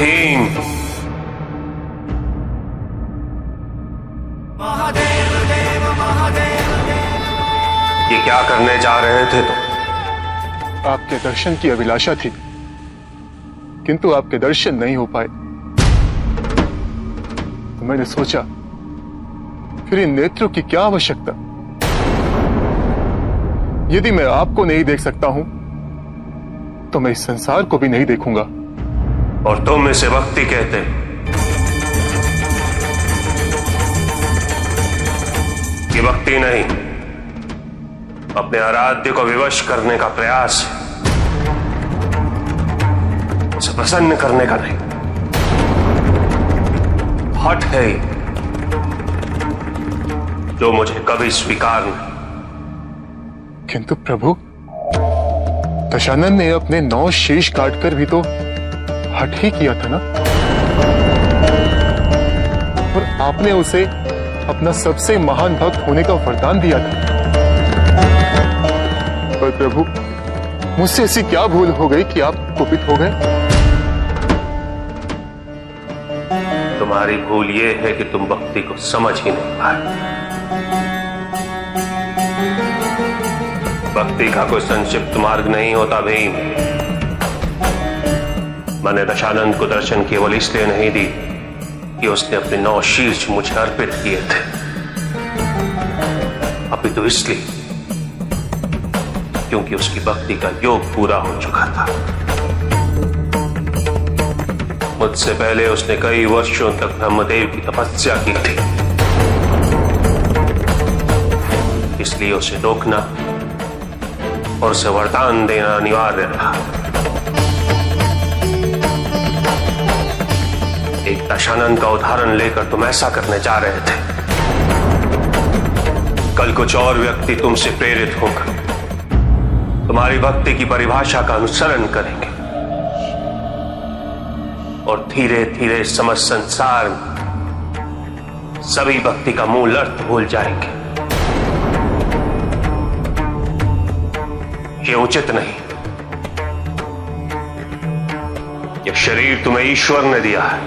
भीम। ये क्या करने जा रहे थे तुम? आपके दर्शन की अभिलाषा थी, किंतु आपके दर्शन नहीं हो पाए। तो मैंने सोचा, फिर इन नेत्रों की क्या आवश्यकता? यदि मैं आपको नहीं देख सकता हूं, तो मैं इस संसार को भी नहीं देखूंगा। और तुम इसे भक्ति कहते? ये भक्ति नहीं, अपने आराध्य को विवश करने का प्रयास है, उसे प्रसन्न करने का नहीं। हठ है जो मुझे कभी स्वीकार नहीं। किंतु प्रभु, दशानन ने अपने 9 शीश काटकर भी तो हठ ही किया था ना, और आपने उसे अपना सबसे महान भक्त होने का वरदान दिया था। पर प्रभु, मुझसे ऐसी क्या भूल हो गई कि आप कुपित हो गए? तुम्हारी भूल यह है कि तुम भक्ति को समझ ही नहीं पाए। भक्ति का कोई संक्षिप्त मार्ग नहीं होता भीम। मैंने दशानंद को दर्शन केवल इसलिए नहीं दी कि उसने अपने 9 शीर्ष मुझे अर्पित किए थे, अभी तो इसलिए क्योंकि उसकी भक्ति का योग पूरा हो चुका था। मुझसे पहले उसने कई वर्षों तक ब्रह्मदेव की तपस्या की थी, इसलिए उसे रोकना और उसे वरदान देना अनिवार्य था। एक दशानंद का उदाहरण लेकर तुम ऐसा करने जा रहे थे। कल कुछ और व्यक्ति तुमसे प्रेरित होकर तुम्हारी भक्ति की परिभाषा का अनुसरण करेंगे और धीरे धीरे समस्त संसार में सभी भक्ति का मूल अर्थ भूल जाएंगे। ये उचित नहीं। यह शरीर तुम्हें ईश्वर ने दिया है,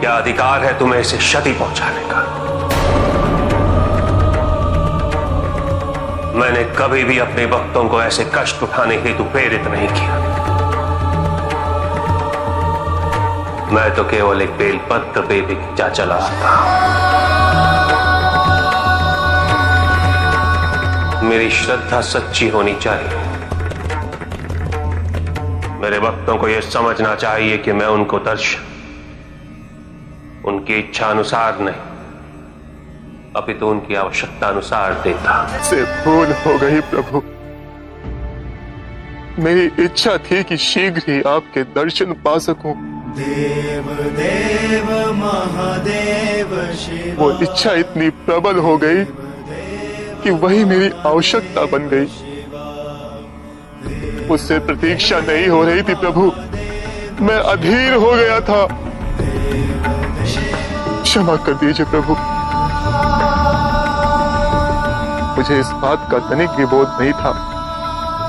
क्या अधिकार है तुम्हें इसे क्षति पहुंचाने का? मैंने कभी भी अपने भक्तों को ऐसे कष्ट उठाने हेतु प्रेरित नहीं किया। मैं तो केवल एक बेलपत्र पे भी जा चला था। मेरी श्रद्धा सच्ची होनी चाहिए। मेरे भक्तों को यह समझना चाहिए कि मैं उनको दर्शन उनकी इच्छा अनुसार नहीं, अभी तो उनकी आवश्यकता अनुसार देता। से भूल हो गई प्रभु। मेरी इच्छा थी कि शीघ्र ही आपके दर्शन पा सकूं। देव देव महादेव शिव। वो इच्छा इतनी प्रबल हो गई कि वही मेरी आवश्यकता बन गई। उससे प्रतीक्षा नहीं हो रही थी प्रभु, मैं अधीर हो गया था। क्षमा कर दीजिए प्रभु, मुझे इस बात का तनिक भी बोध नहीं था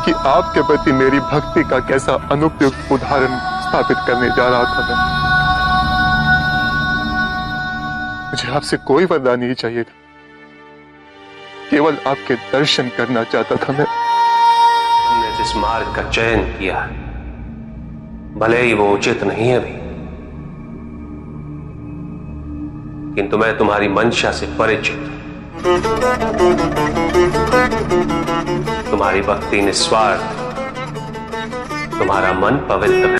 कि आपके प्रति मेरी भक्ति का कैसा अनुपयुक्त उदाहरण स्थापित करने जा रहा था मैं। मुझे आपसे कोई वरदान नहीं चाहिए था, केवल आपके दर्शन करना चाहता था मैं। तुमने जिस मार्ग का चयन किया, भले ही वो उचित नहीं है भी, किंतु मैं तुम्हारी मंशा से परिचित। तुम्हारी भक्ति निस्वार्थ, तुम्हारा मन पवित्र है।